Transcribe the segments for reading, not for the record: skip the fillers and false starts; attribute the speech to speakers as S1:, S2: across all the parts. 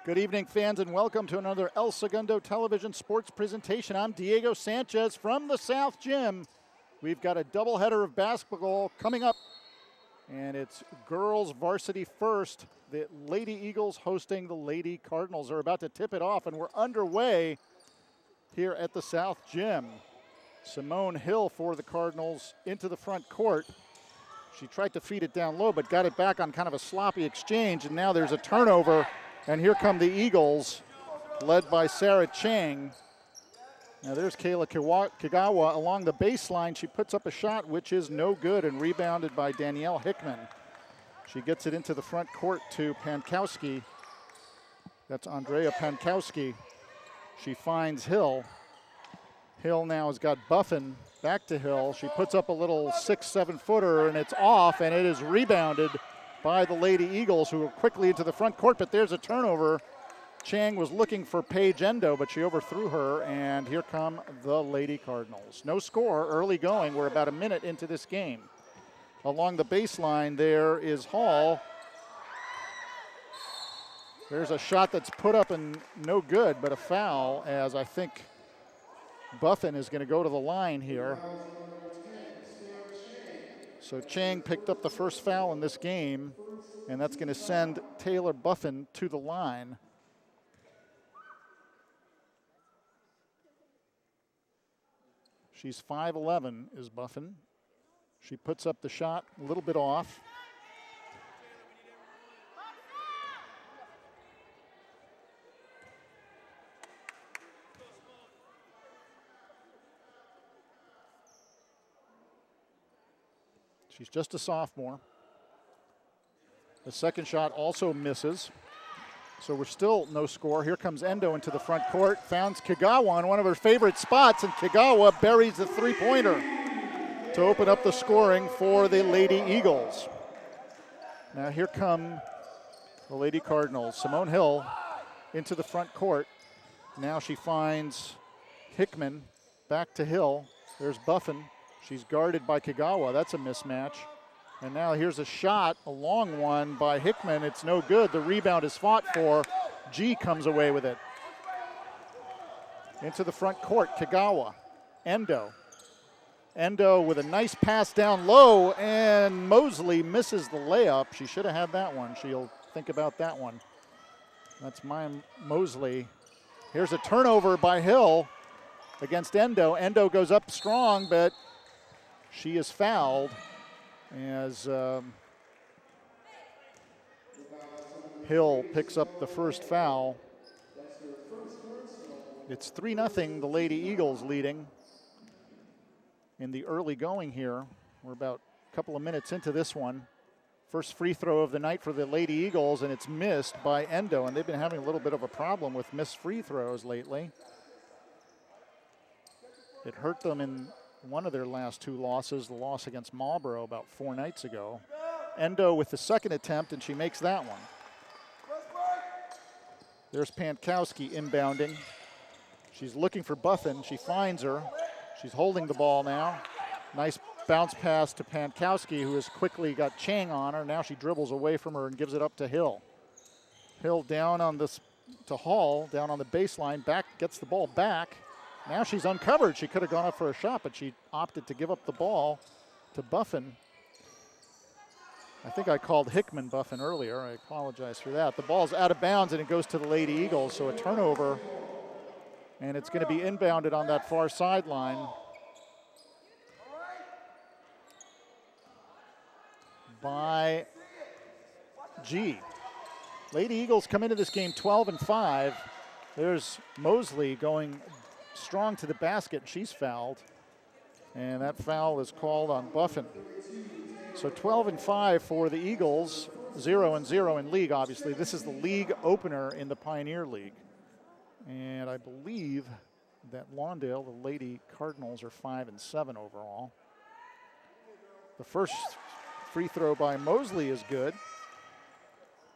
S1: Good evening, fans, and welcome to another El Segundo television sports presentation. I'm Diego Sanchez from the South Gym. We've got a doubleheader of basketball coming up, and it's girls varsity first. The Lady Eagles hosting the Lady Cardinals. They're about to tip it off, and we're underway here at the South Gym. Simone Hill for the Cardinals into the front court. She tried to feed it down low, but got it back on kind of a sloppy exchange, and now there's a turnover. And here come the Eagles, led by Sarah Chang. Now there's Kayla Kagawa along the baseline. She puts up a shot which is no good and rebounded by Danielle Hickman. She gets it into the front court to Pankowski. That's Andrea Pankowski. She finds Hill. Hill now has got Buffin. Back to Hill. She puts up a little 6-7 footer and it's off, and it is rebounded by the Lady Eagles, who are quickly into the front court, but there's a turnover. Chang was looking for Paige Endo, but she overthrew her, and here come the Lady Cardinals. No score, early going. We're about a minute into this game. Along the baseline, there is Hall. There's a shot that's put up and no good, but a foul, as I think Buffin is going to go to the line here. So Chang picked up the first foul in this game, and that's going to send Taylor Buffin to the line. She's 5'11", is Buffin. She puts up the shot, a little bit off. She's just a sophomore. The second shot also misses. So we're still no score. Here comes Endo into the front court. Founds Kagawa in one of her favorite spots, and Kagawa buries the three-pointer to open up the scoring for the Lady Eagles. Now here come the Lady Cardinals. Simone Hill into the front court. Now she finds Hickman. Back to Hill. There's Buffin. She's guarded by Kagawa. That's a mismatch. And now here's a shot, a long one by Hickman. It's no good. The rebound is fought for. G comes away with it. Into the front court, Kagawa. Endo. Endo with a nice pass down low, and Mosley misses the layup. She should have had that one. She'll think about that one. That's Maya Mosley. Here's a turnover by Hill against Endo. Endo goes up strong, but she is fouled as Hill picks up the first foul. It's 3-0, the Lady Eagles leading in the early going here. We're about a couple of minutes into this one. First free throw of the night for the Lady Eagles, and it's missed by Endo, and they've been having a little bit of a problem with missed free throws lately. It hurt them in one of their last two losses, the loss against Marlboro about 4 nights ago. Endo with the second attempt, and she makes that one. There's Pankowski inbounding. She's looking for Buffin. She finds her. She's holding the ball now. Nice bounce pass to Pankowski, who has quickly got Chang on her. Now she dribbles away from her and gives it up to Hill. Hill down on this to Hall, down on the baseline, back, gets the ball back. Now she's uncovered. She could have gone up for a shot, but she opted to give up the ball to Buffin. I think I called Hickman Buffin earlier. I apologize for that. The ball's out of bounds, and it goes to the Lady Eagles, so a turnover. And it's going to be inbounded on that far sideline by G. Lady Eagles come into this game 12-5. There's Mosley going strong to the basket. She's fouled, and that foul is called on Buffin. So 12-5 for the Eagles, 0-0 in league, obviously. This is the league opener in the Pioneer League. And I believe that Lawndale, the Lady Cardinals, are 5-7 overall. The first free throw by Mosley is good.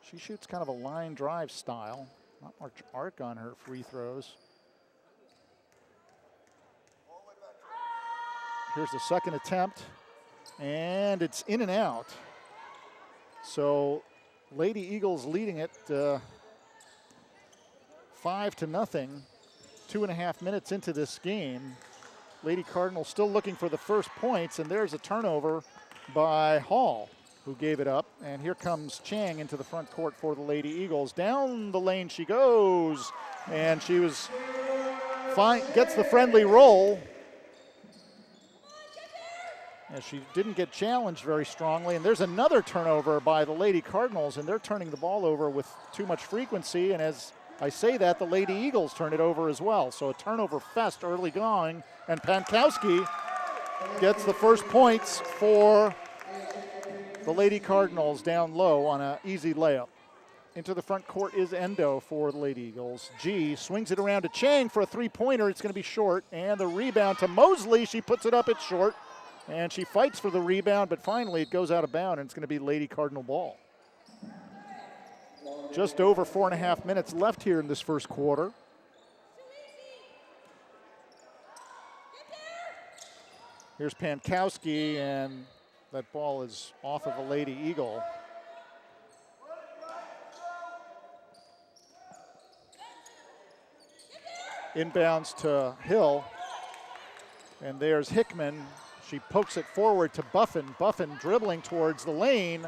S1: She shoots kind of a line drive style. Not much arc on her free throws. Here's the second attempt, and it's in and out. So Lady Eagles leading it 5-0. 2.5 minutes into this game. Lady Cardinals still looking for the first points, and there's a turnover by Hall, who gave it up. And here comes Chang into the front court for the Lady Eagles. Down the lane she goes, and she was fine, gets the friendly roll. And she didn't get challenged very strongly. And there's another turnover by the Lady Cardinals, and they're turning the ball over with too much frequency. And as I say that, the Lady Eagles turn it over as well. So a turnover fest early going, and Pankowski gets the first points for the Lady Cardinals down low on an easy layup. Into the front court is Endo for the Lady Eagles. G swings it around to Chang for a three-pointer. It's going to be short. And the rebound to Mosley. She puts it up, it's short. And she fights for the rebound, but finally it goes out of bounds, and it's going to be Lady Cardinal ball. Just over 4.5 minutes left here in this first quarter. Here's Pankowski, and that ball is off of a Lady Eagle. Inbounds to Hill, and there's Hickman. She pokes it forward to Buffin. Buffin dribbling towards the lane.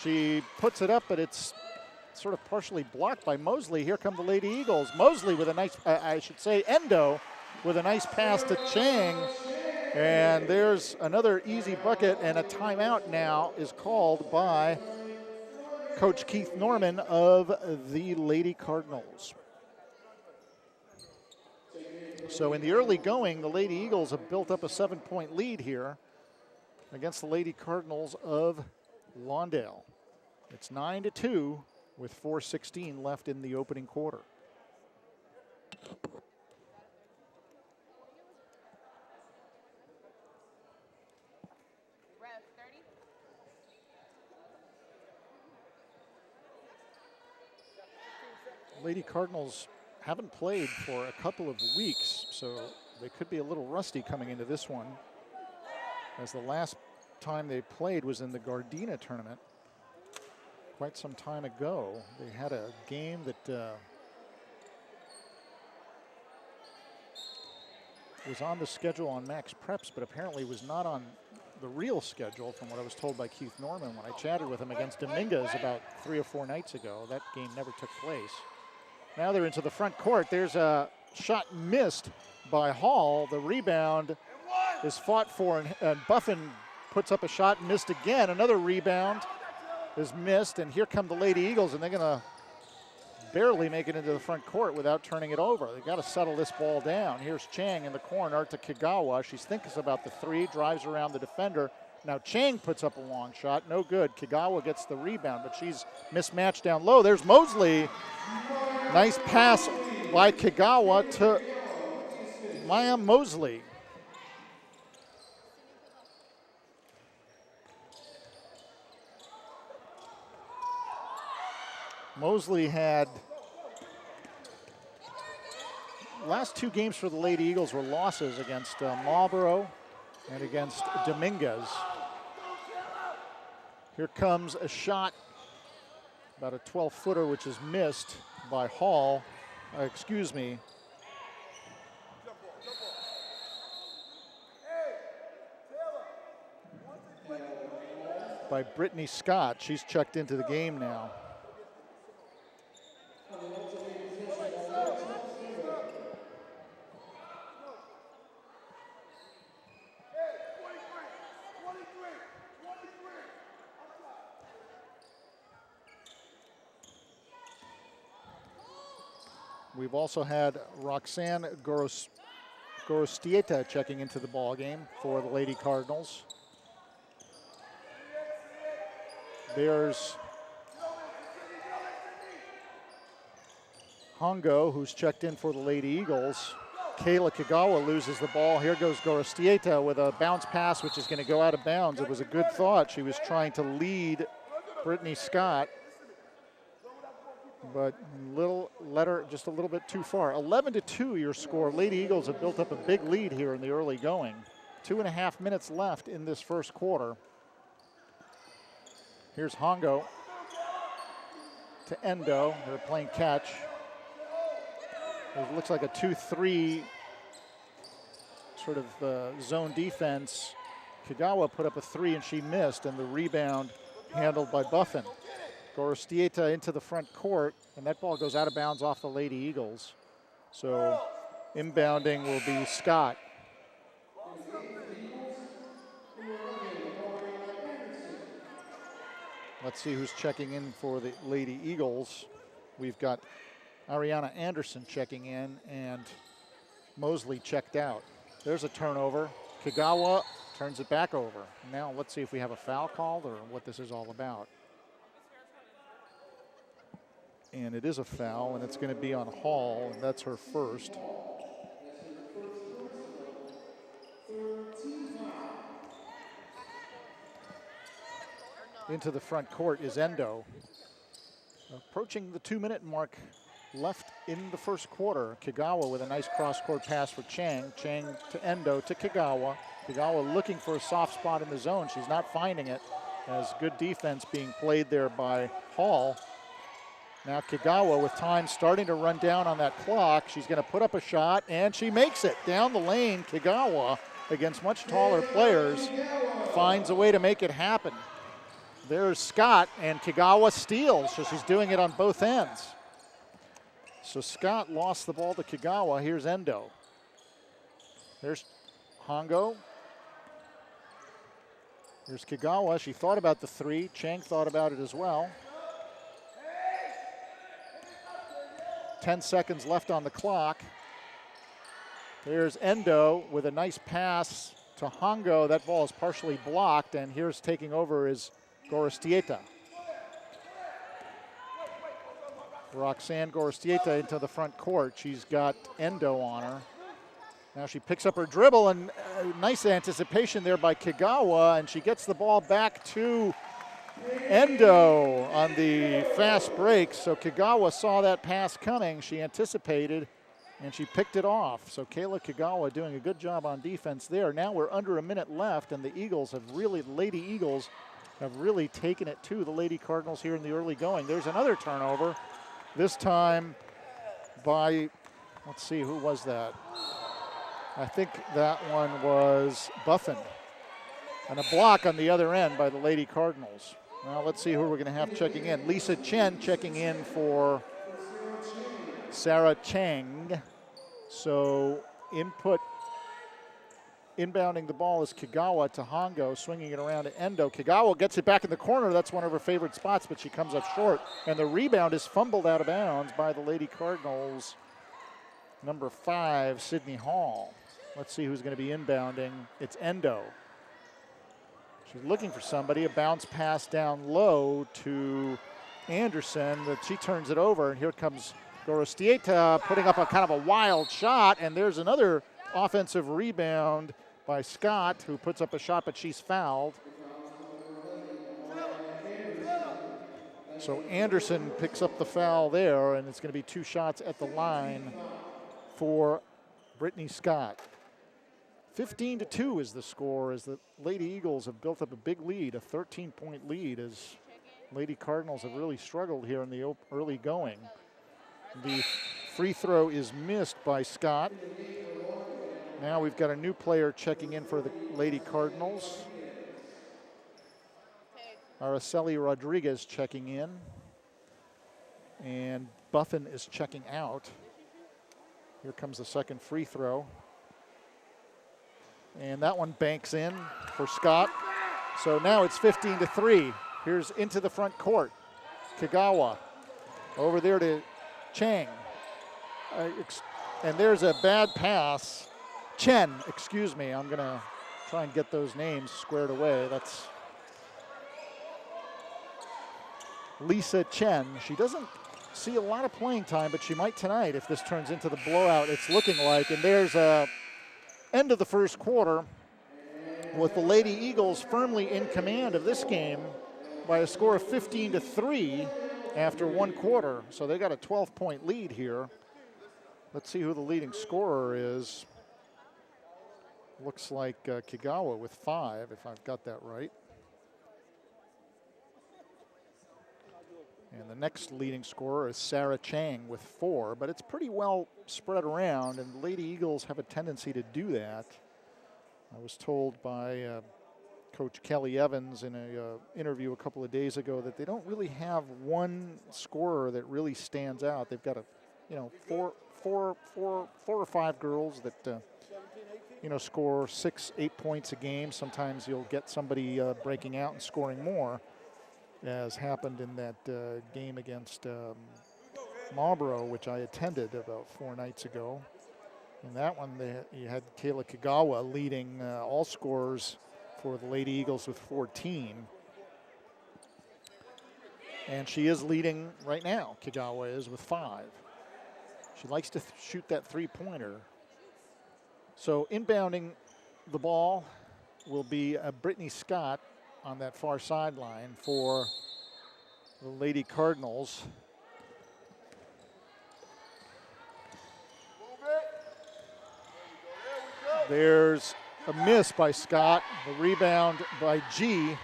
S1: She puts it up, but it's sort of partially blocked by Mosley. Here come the Lady Eagles. Mosley with a nice, Endo with a nice pass to Chang. And there's another easy bucket, and a timeout now is called by Coach Keith Norman of the Lady Cardinals. So in the early going, the Lady Eagles have built up a 7-point lead here against the Lady Cardinals of Lawndale. It's 9-2 with 4:16 left in the opening quarter. Lady Cardinals haven't played for a couple of weeks, so they could be a little rusty coming into this one, as the last time they played was in the Gardena tournament quite some time ago. They had a game that was on the schedule on Max Preps, but apparently was not on the real schedule, from what I was told by Keith Norman when I chatted with him against Dominguez about 3 or 4 nights ago. That game never took place. Now they're into the front court. There's a shot missed by Hall. The rebound is fought for, and Buffin puts up a shot and missed again. Another rebound is missed, and here come the Lady Eagles, and they're going to barely make it into the front court without turning it over. They've got to settle this ball down. Here's Chang in the corner to Kagawa. She's thinking about the three, drives around the defender. Now Chang puts up a long shot, no good. Kagawa gets the rebound, but she's mismatched down low. There's Mosley. Nice pass by Kagawa to Maya Mosley. Mosley had last 2 games for the Lady Eagles were losses against Marlboro and against Dominguez. Here comes a shot, about a 12-footer, which is missed by Hall. By Brittany Scott. She's checked into the game now. We've also had Roxanne Gorostieta checking into the ball game for the Lady Cardinals. There's Hongo, who's checked in for the Lady Eagles. Kayla Kagawa loses the ball. Here goes Gorostieta with a bounce pass, which is going to go out of bounds. It was a good thought. She was trying to lead Brittany Scott, but led her just a little bit too far. 11-2 your score. Lady Eagles have built up a big lead here in the early going. 2.5 minutes left in this first quarter. Here's Hongo to Endo. They're playing catch. It looks like a 2-3 sort of zone defense. Kagawa put up a 3 and she missed, and the rebound handled by Buffin. Gorostieta into the front court, and that ball goes out of bounds off the Lady Eagles. So inbounding will be Scott. Let's see who's checking in for the Lady Eagles. We've got Ariana Anderson checking in and Mosley checked out. There's a turnover. Kagawa turns it back over. Now let's see if we have a foul called or what this is all about. And it is a foul, and it's going to be on Hall, and that's her first. Into the front court is Endo. Approaching the 2-minute mark left in the first quarter. Kagawa with a nice cross-court pass for Chang. Chang to Endo to Kagawa. Kagawa looking for a soft spot in the zone. She's not finding it, as good defense being played there by Hall. Now Kagawa with time starting to run down on that clock. She's going to put up a shot, and she makes it down the lane. Kagawa, against much taller players, finds a way to make it happen. There's Scott, and Kagawa steals, so she's doing it on both ends. So Scott lost the ball to Kagawa. Here's Endo. There's Hongo. There's Kagawa. She thought about the 3. Chang thought about it as well. 10 seconds left on the clock. There's Endo with a nice pass to Hongo. That ball is partially blocked, and here's taking over is Gorostieta. Roxanne Gorostieta into the front court. She's got Endo on her. Now she picks up her dribble, and nice anticipation there by Kagawa, and she gets the ball back to Endo on the fast break. So Kagawa saw that pass coming. She anticipated, and she picked it off. So Kayla Kagawa doing a good job on defense there. Now we're under a minute left, and the Lady Eagles have really taken it to the Lady Cardinals here in the early going. There's another turnover, this time by, let's see, who was that? I think that one was Buffin. And a block on the other end by the Lady Cardinals. Well, let's see who we're going to have checking in. Lisa Chen checking in for Sarah Chang. So inbounding the ball is Kagawa to Hongo, swinging it around to Endo. Kagawa gets it back in the corner. That's one of her favorite spots, but she comes up short. And the rebound is fumbled out of bounds by the Lady Cardinals. Number 5, Sydney Hall. Let's see who's going to be inbounding. It's Endo. She's looking for somebody. A bounce pass down low to Anderson, but she turns it over, and here comes Gorostieta putting up a kind of a wild shot, and there's another offensive rebound by Scott, who puts up a shot, but she's fouled. So Anderson picks up the foul there, and it's going to be 2 shots at the line for Brittany Scott. 15-2 is the score, as the Lady Eagles have built up a big lead, a 13-point lead, as Lady Cardinals have really struggled here in the early going. The free throw is missed by Scott. Now we've got a new player checking in for the Lady Cardinals. Araceli Rodriguez checking in. And Buffin is checking out. Here comes the second free throw. And that one banks in for Scott. So now it's 15-3. Here's into the front court. Kagawa over there to Chang. And there's a bad pass. Chen, excuse me. I'm going to try and get those names squared away. That's Lisa Chen. She doesn't see a lot of playing time, but she might tonight if this turns into the blowout it's looking like. And there's a end of the first quarter with the Lady Eagles firmly in command of this game by a score of 15-3 after one quarter. So they got a 12-point lead here. Let's see who the leading scorer is. Looks like Kagawa with 5, if I've got that right. And the next leading scorer is Sarah Chang with 4, but it's pretty well spread around, and the Lady Eagles have a tendency to do that. I was told by Coach Kelly Evans in an interview a couple of days ago that they don't really have one scorer that really stands out. They've got four or five girls that score 6-8 points a game. Sometimes you'll get somebody breaking out and scoring more, as happened in that game against Marlboro, which I attended about 4 nights ago. In that one, you had Kayla Kagawa leading all scorers for the Lady Eagles with 14. And she is leading right now, Kagawa is, with 5. She likes to shoot that 3-pointer. So inbounding the ball will be Brittany Scott on that far sideline for the Lady Cardinals. There's a miss by Scott. The rebound by G.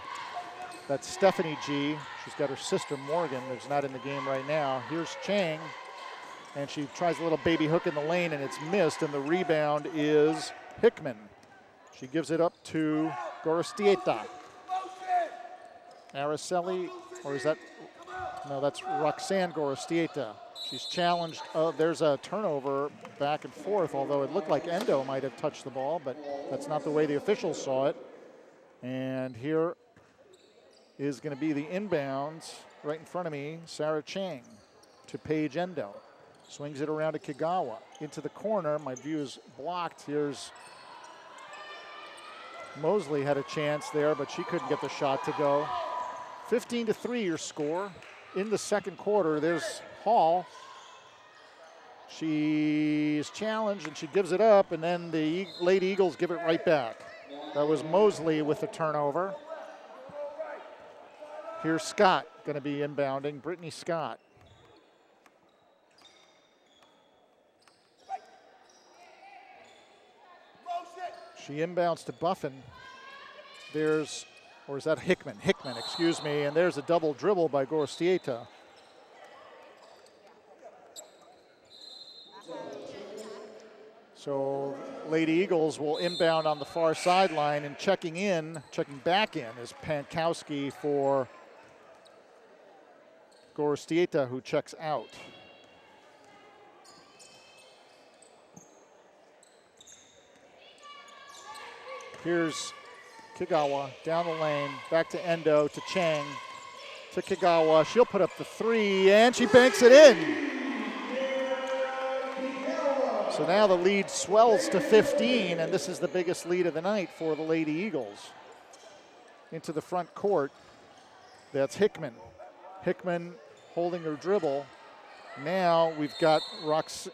S1: That's Stephanie G. She's got her sister Morgan, who's not in the game right now. Here's Chang, and she tries a little baby hook in the lane, and it's missed, and the rebound is Hickman. She gives it up to Gorostieta. Araceli, or is that, no, that's Roxanne Gorostieta. She's challenged. There's a turnover back and forth, although it looked like Endo might have touched the ball, but that's not the way the officials saw it. And here is going to be the inbounds right in front of me. Sarah Chang to Paige Endo. Swings it around to Kagawa. Into the corner. My view is blocked. Here's Mosley had a chance there, but she couldn't get the shot to go. 15-3 your score. In the second quarter, there's Hall. She's challenged and she gives it up, and then the Lady Eagles give it right back. That was Mosley with the turnover. Here's Scott going to be inbounding, Brittany Scott. She inbounds to Buffin. There's, or is that Hickman? Hickman, excuse me, and there's a double dribble by Gorostieta. So Lady Eagles will inbound on the far sideline, and checking back in is Pankowski for Gorostieta, who checks out. Here's Kagawa down the lane, back to Endo, to Chang, to Kagawa. She'll put up the 3, and she banks it in. So now the lead swells to 15, and this is the biggest lead of the night for the Lady Eagles. Into the front court, that's Hickman. Hickman holding her dribble. Now we've got Araceli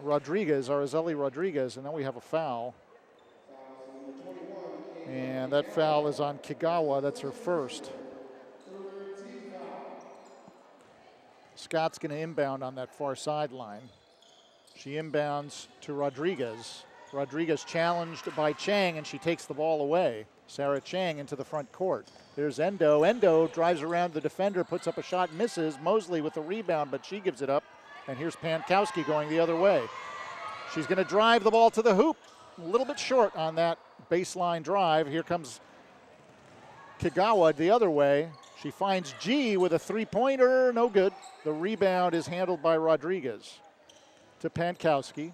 S1: Rodriguez, and then we have a foul. And that foul is on Kagawa. That's her first. Scott's going to inbound on that far sideline. She inbounds to Rodriguez. Rodriguez challenged by Chang, and she takes the ball away. Sarah Chang into the front court. There's Endo. Endo drives around the defender, puts up a shot, misses. Mosley with the rebound, but she gives it up. And here's Pankowski going the other way. She's going to drive the ball to the hoop. A little bit short on that baseline drive. Here comes Kagawa the other way. She finds G with a 3-pointer. No good. The rebound is handled by Rodriguez to Pankowski,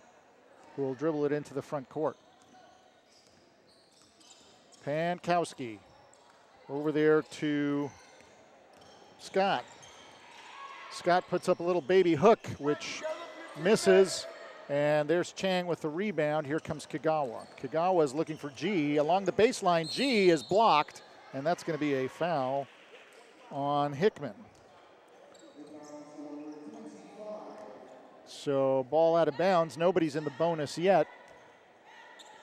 S1: who will dribble it into the front court. Pankowski over there to Scott. Scott puts up a little baby hook, which misses. And there's Chang with the rebound. Here comes Kagawa. Kagawa is looking for G. Along the baseline, G is blocked, and that's going to be a foul on Hickman. So ball out of bounds. Nobody's in the bonus yet.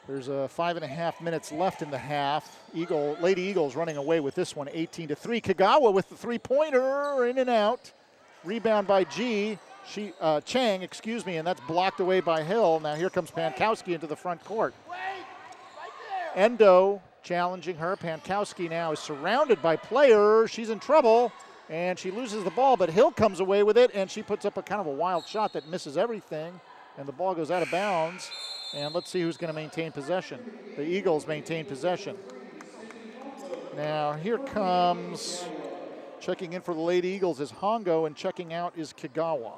S1: There's 5.5 minutes left in the half. Lady Eagles running away with this one, 18-3. Kagawa with the 3-pointer, in and out. Rebound by G. Chang, excuse me, and that's blocked away by Hill. Now here comes Pankowski into the front court. Endo challenging her. Pankowski now is surrounded by players. She's in trouble, And she loses the ball, but Hill comes away with it, and she puts up a kind of a wild shot that misses everything, and the ball goes out of bounds. And let's see who's going to maintain possession. The Eagles maintain possession. Now here comes, checking in for the Lady Eagles is Hongo, and checking out is Kigawa.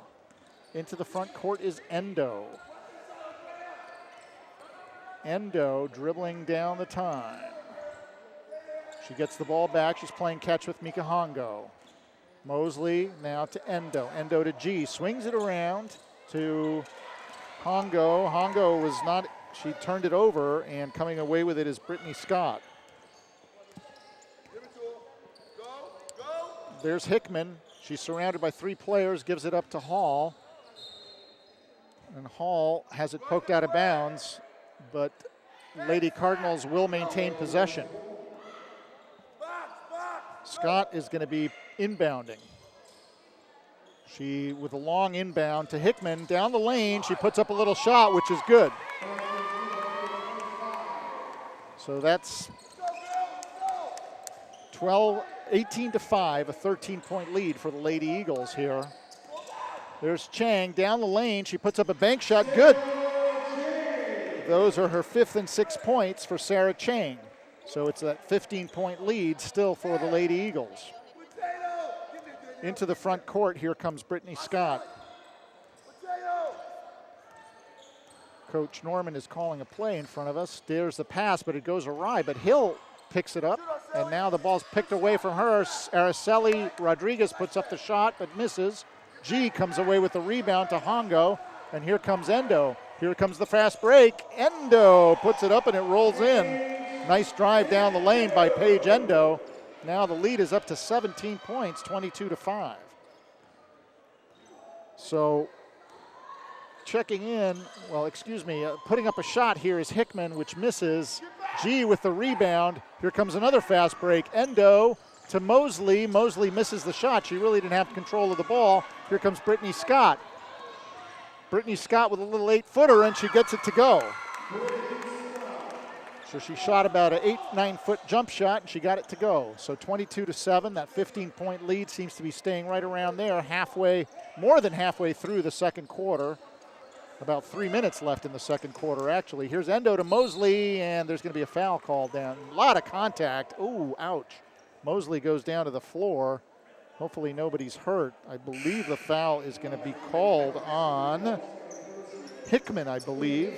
S1: Into the front court is Endo. Endo dribbling down the time. She gets the ball back. She's playing catch with Mika Hongo. Mosley now to Endo. Endo to G. Swings it around to Hongo. Hongo was not, she turned it over, and coming away with it is Brittany Scott. There's Hickman. She's surrounded by 3 players, gives it up to Hall. And Hall has it poked out of bounds, but Lady Cardinals will maintain possession. Scott is going to be inbounding. She, with a long inbound to Hickman, down the lane, she puts up a little shot, which is good. So that's 18-5, a 13-point lead for the Lady Eagles here. There's Chang down the lane. She puts up a bank shot, good. Those are her 5th and 6th points for Sarah Chang. So it's that 15-point lead still for the Lady Eagles. Into the front court, here comes Brittany Scott. Coach Norman is calling a play in front of us. There's the pass, but it goes awry, but Hill picks it up, and now the ball's picked away from her. Araceli Rodriguez puts up the shot, but misses. G comes away with the rebound to Hongo, and here comes Endo. Here comes the fast break. Endo puts it up, and it rolls in. Nice drive down the lane by Paige Endo. Now the lead is up to 17 points, 22-5. So checking in, putting up a shot here is Hickman, which misses. G with the rebound. Here comes another fast break. Endo to Mosley. Mosley misses the shot. She really didn't have control of the ball. Here comes Brittany Scott. Brittany Scott with a little 8-footer, and she gets it to go. So she shot about an 8-9-foot jump shot, and she got it to go. So 22-7, that 15-point lead seems to be staying right around there, more than halfway through the second quarter. About 3 minutes left in the second quarter, actually. Here's Endo to Mosley, and there's going to be a foul called down. A lot of contact. Ooh, ouch. Mosley goes down to the floor. Hopefully nobody's hurt. I believe the foul is going to be called on Hickman, I believe.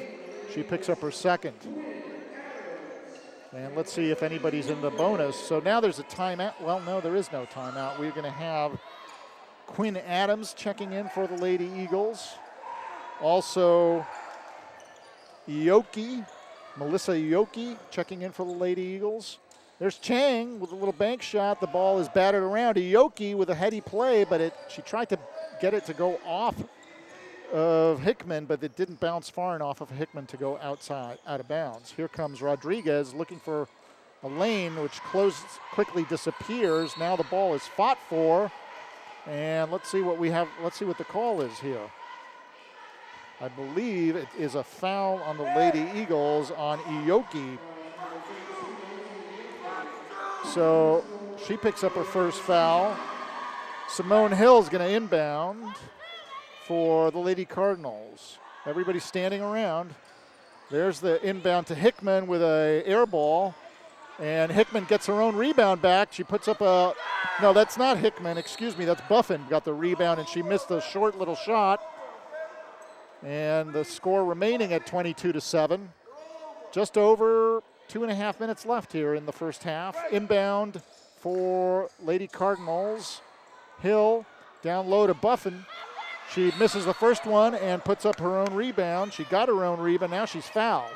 S1: She picks up her second. And let's see if anybody's in the bonus. So now there's a timeout. Well, no, there is no timeout. We're going to have Quinn Adams checking in for the Lady Eagles. Also, Melissa Ioki checking in for the Lady Eagles. There's Chang with a little bank shot. The ball is battered around. Ioki with a heady play, but she tried to get it to go off of Hickman, but it didn't bounce far enough of Hickman to go out of bounds. Here comes Rodriguez looking for a lane, which quickly disappears. Now the ball is fought for, and let's see what we have. Let's see what the call is here. I believe it is a foul on the Lady Eagles on Ioki. So she picks up her first foul. Simone Hill's going to inbound for the Lady Cardinals. Everybody's standing around. There's the inbound to Hickman with a air ball, and Hickman gets her own rebound back. She puts up no, that's not Hickman, excuse me, that's Buffin got the rebound, and she missed a short little shot. And the score remaining at 22-7. Just over 2.5 minutes left here in the first half. Inbound for Lady Cardinals. Hill down low to Buffin. She misses the first one and puts up her own rebound. She got her own rebound. Now she's fouled.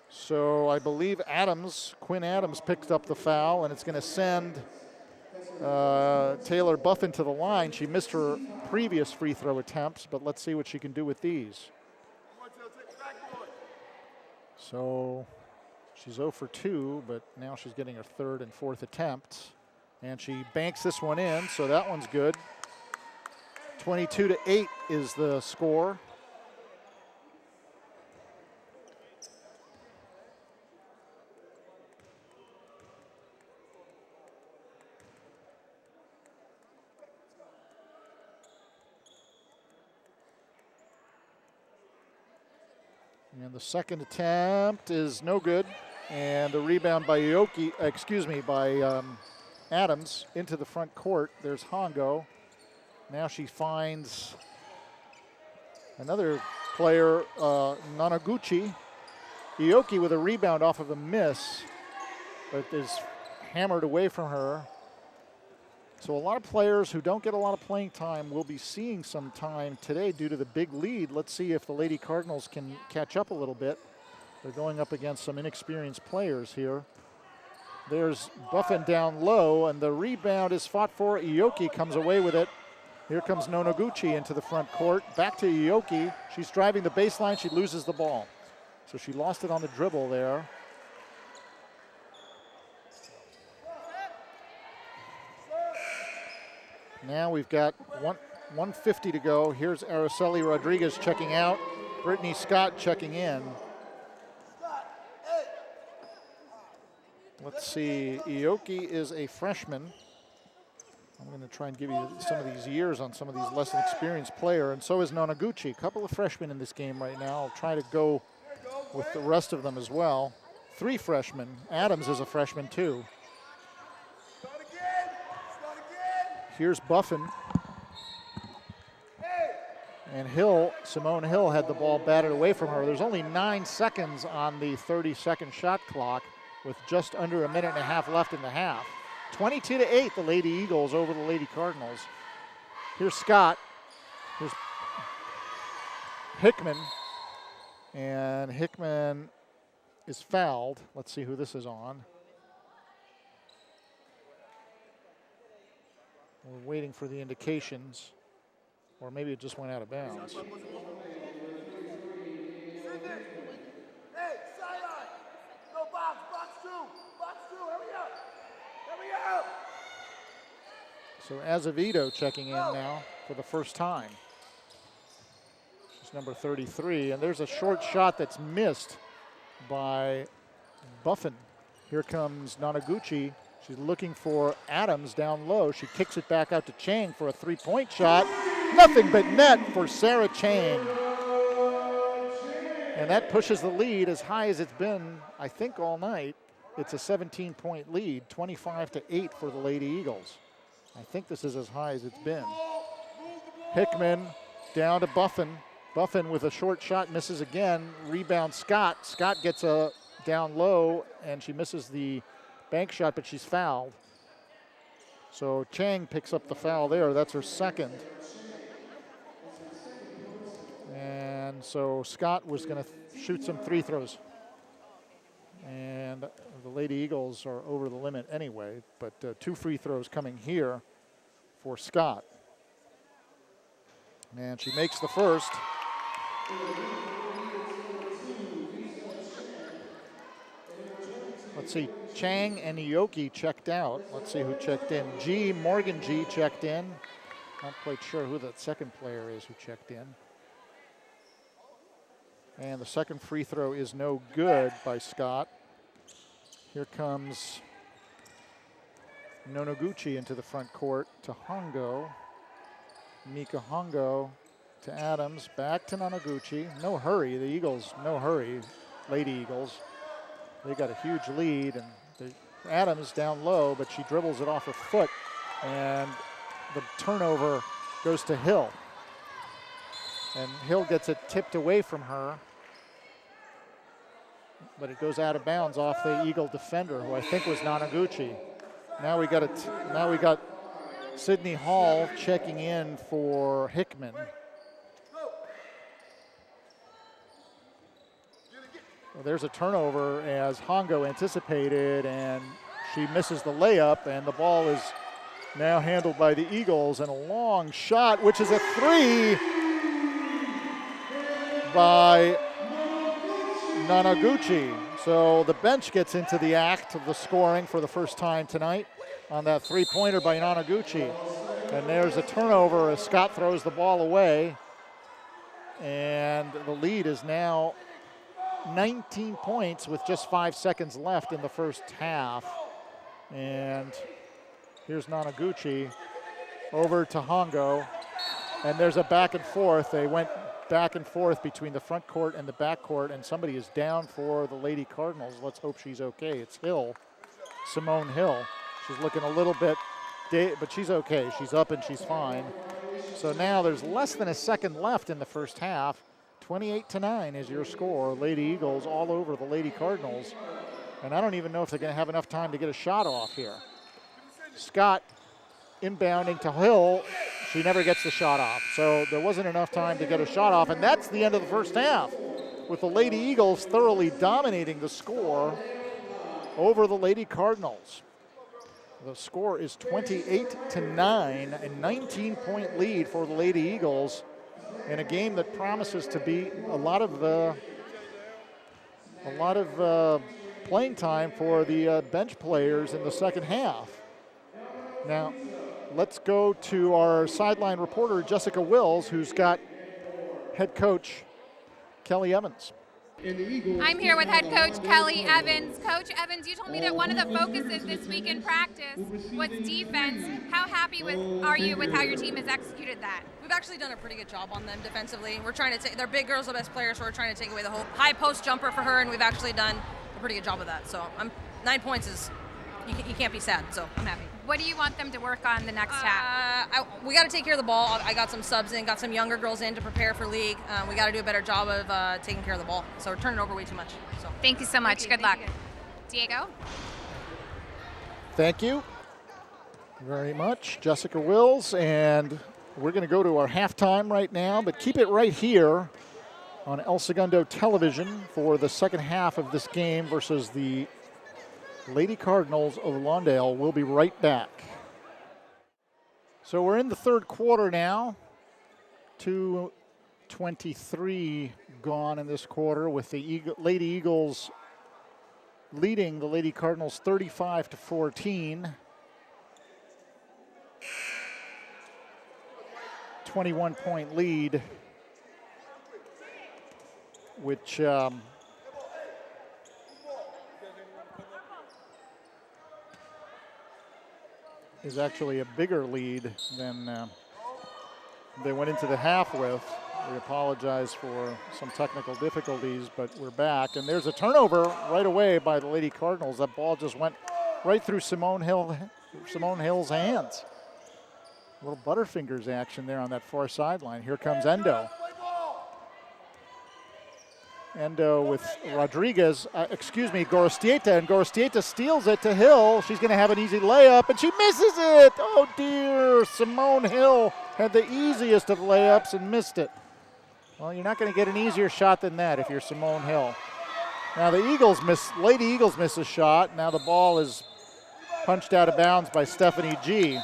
S1: So I believe Quinn Adams picked up the foul, and it's going to send Taylor Buffin to the line. She missed her previous free throw attempts, but let's see what she can do with these. So she's 0 for 2, but now she's getting her third and fourth attempts. And she banks this one in, so that one's good. 22-8 is the score. And the second attempt is no good. And the rebound by Adams into the front court. There's Hongo. Now she finds another player, Nanaguchi. Ioki with a rebound off of a miss, but is hammered away from her. So a lot of players who don't get a lot of playing time will be seeing some time today due to the big lead. Let's see if the Lady Cardinals can catch up a little bit. They're going up against some inexperienced players here. There's Buffin down low, and the rebound is fought for. Ioki comes away with it. Here comes Nonoguchi into the front court. Back to Ioki. She's driving the baseline. She loses the ball. So she lost it on the dribble there. Now we've got 1:50 to go. Here's Araceli Rodriguez checking out. Brittany Scott checking in. Let's see, Ioki is a freshman. I'm going to try and give you some of these years on some of these less experienced player, and so is Nonoguchi. A couple of freshmen in this game right now. I'll try to go with the rest of them as well. 3 freshmen. Adams is a freshman too. Here's Buffin. And Simone Hill had the ball batted away from her. There's only 9 seconds on the 30-second shot clock with just under a minute and a half left in the half. 22-8, the Lady Eagles over the Lady Cardinals. Here's Scott. Here's Hickman. And Hickman is fouled. Let's see who this is on. We're waiting for the indications, or maybe it just went out of bounds. So Azevedo checking in now for the first time. She's number 33, and there's a short shot that's missed by Buffin. Here comes Nanaguchi. She's looking for Adams down low. She kicks it back out to Chang for a 3-point shot. Nothing but net for Sarah Chang. And that pushes the lead as high as it's been, I think, all night. It's a 17-point lead, 25-8 for the Lady Eagles. I think this is as high as it's been. Hickman down to Buffin. Buffin with a short shot, misses again. Rebound Scott. Scott gets a down low, and she misses the bank shot, but she's fouled. So Chang picks up the foul there. That's her second. And so Scott was going to shoot some free throws. And the Lady Eagles are over the limit anyway, but 2 free throws coming here for Scott. And she makes the first. Let's see, Chang and Ioki checked out. Let's see who checked in. Morgan G checked in. Not quite sure who that second player is who checked in. And the second free throw is no good by Scott. Here comes Nonoguchi into the front court to Hongo. Mika Hongo to Adams, back to Nanaguchi. No hurry, the Eagles, no hurry, Lady Eagles. They got a huge lead, and Adams down low, but she dribbles it off her foot, and the turnover goes to Hill. And Hill gets it tipped away from her, but it goes out of bounds off the Eagle defender, who I think was Nanaguchi. Now we got Sydney Hall checking in for Hickman. Well, there's a turnover as Hongo anticipated, and she misses the layup, and the ball is now handled by the Eagles, and a long shot, which is a 3 by Nanaguchi. So the bench gets into the act of the scoring for the first time tonight on that 3-pointer by Nanaguchi. And there's a turnover as Scott throws the ball away, and the lead is now 19 points with just 5 seconds left in the first half. And here's Nanaguchi over to Hongo, and there's a back and forth. They went back and forth between the front court and the back court, and somebody is down for the Lady Cardinals. Let's hope she's okay. It's Hill, Simone Hill. She's looking a little bit, but she's okay. She's up and she's fine. So now there's less than a second left in the first half. 28-9 is your score. Lady Eagles all over the Lady Cardinals. And I don't even know if they're going to have enough time to get a shot off here. Scott inbounding to Hill. She never gets the shot off. So there wasn't enough time to get a shot off. And that's the end of the first half, with the Lady Eagles thoroughly dominating the score over the Lady Cardinals. The score is 28-9, a 19-point lead for the Lady Eagles in a game that promises to be a lot of playing time for the bench players in the second half. Now, let's go to our sideline reporter, Jessica Wills, who's got head coach Kelly Evans.
S2: I'm here with head coach Kelly Evans. Coach Evans, you told me that one of the focuses this week in practice was defense. How happy are you with how your team has executed that?
S3: We've actually done a pretty good job on them defensively. We're trying to take, they're big girls, the best players, so we're trying to take away the whole high post jumper for her, and we've actually done a pretty good job of that. So 9 points is, you can't be sad, so I'm happy.
S2: What do you want them to work on the next half?
S3: We got to take care of the ball. I got some subs in, got some younger girls in to prepare for league. We got to do a better job of taking care of the ball. So we're turning it over way too much. So
S2: thank you so much. Good luck. Diego?
S1: Thank you very much, Jessica Wills. And we're going to go to our halftime right now, but keep it right here on El Segundo television for the second half of this game versus the Lady Cardinals of Lawndale. We'll be right back. So we're in the third quarter now. 2:23 gone in this quarter, with the Lady Eagles leading the Lady Cardinals 35-14. 21-point lead, which is actually a bigger lead than they went into the half with. We apologize for some technical difficulties, but we're back. And there's a turnover right away by the Lady Cardinals. That ball just went right through Simone Hill's hands. A little Butterfingers action there on that far sideline. Here comes Endo. Endo with Gorostieta, and Gorostieta steals it to Hill. She's going to have an easy layup, and she misses it. Oh dear, Simone Hill had the easiest of layups and missed it. Well, you're not going to get an easier shot than that if you're Simone Hill. Now the Lady Eagles miss a shot. Now the ball is punched out of bounds by Stephanie G.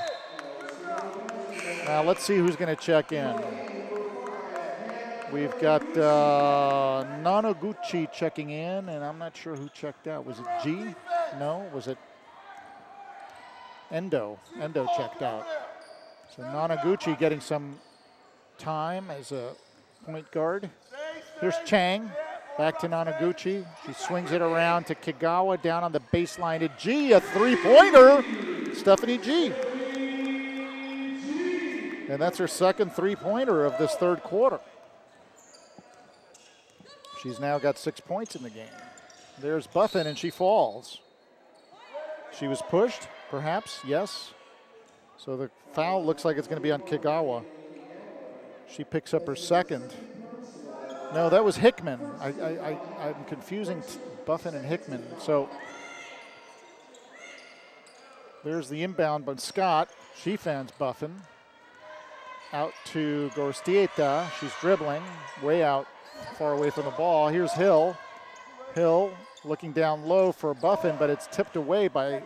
S1: Now let's see who's going to check in. We've got Nanaguchi checking in, and I'm not sure who checked out. Was it G? No, was it Endo? Endo checked out. So Nanaguchi getting some time as a point guard. Here's Chang, back to Nanaguchi. She swings it around to Kigawa, down on the baseline to G, a three-pointer, Stephanie G. And that's her second three-pointer of this third quarter. She's now got 6 points in the game. There's Buffin, and she falls. She was pushed, perhaps, yes. So the foul looks like it's going to be on Kigawa. She picks up her second. No, that was Hickman. I'm confusing Buffin and Hickman. So there's the inbound by Scott. She fans Buffin. Out to Gorostieta. She's dribbling, way out, far away from the ball. Here's Hill. Hill looking down low for Buffin, but it's tipped away by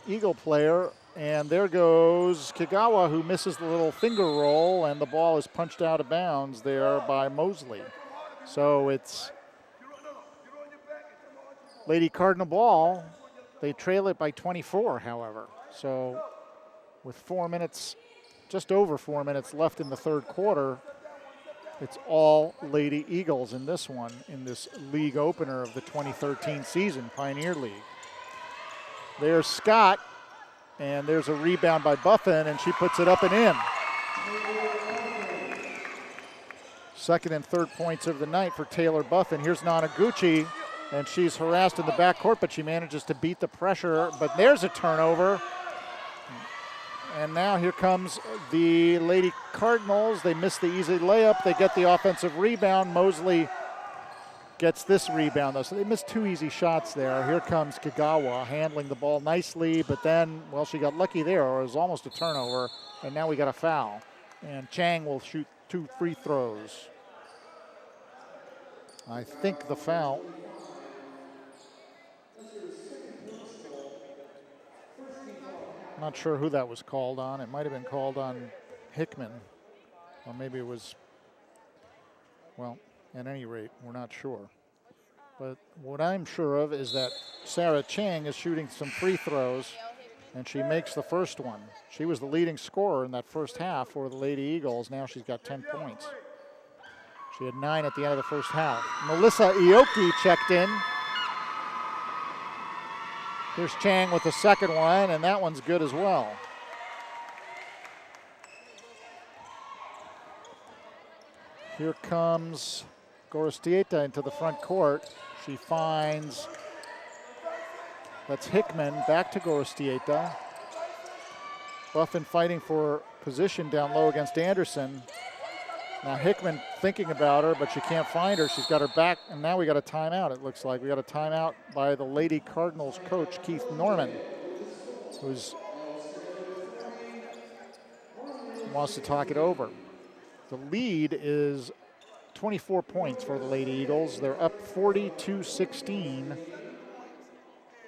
S1: Eagle player. And there goes Kigawa, who misses the little finger roll, and the ball is punched out of bounds there by Mosley. So it's Lady Cardinal ball. They trail it by 24, however. So with 4 minutes, just over 4 minutes left in the third quarter, it's all Lady Eagles in this one, in this league opener of the 2013 season, Pioneer League. There's Scott, and there's a rebound by Buffin, and she puts it up and in. Second and third points of the night for Taylor Buffin. Here's Nanaguchi, and she's harassed in the backcourt, but she manages to beat the pressure. But there's a turnover. And now here comes the Lady Cardinals. They miss the easy layup. They get the offensive rebound. Mosley gets this rebound, though. So they missed 2 easy shots there. Here comes Kagawa handling the ball nicely, but then, well, she got lucky there, or it was almost a turnover. And now we got a foul. And Chang will shoot 2 free throws. I think the foul. I'm not sure who that was called on. It might have been called on Hickman, or maybe it was, well, at any rate, we're not sure. But what I'm sure of is that Sarah Chang is shooting some free throws, and she makes the first one. She was the leading scorer in that first half for the Lady Eagles. Now she's got 10 points. She had 9 at the end of the first half. Melissa Ioki checked in. Here's Chang with the second one, and that one's good as well. Here comes Gorostieta into the front court. She finds, that's Hickman, back to Gorostieta. Buffin fighting for position down low against Anderson. Now Hickman thinking about her, but she can't find her. She's got her back, and now we got a timeout, it looks like. We got a timeout by the Lady Cardinals coach, Keith Norman, who wants to talk it over. The lead is 24 points for the Lady Eagles. They're up 42-16.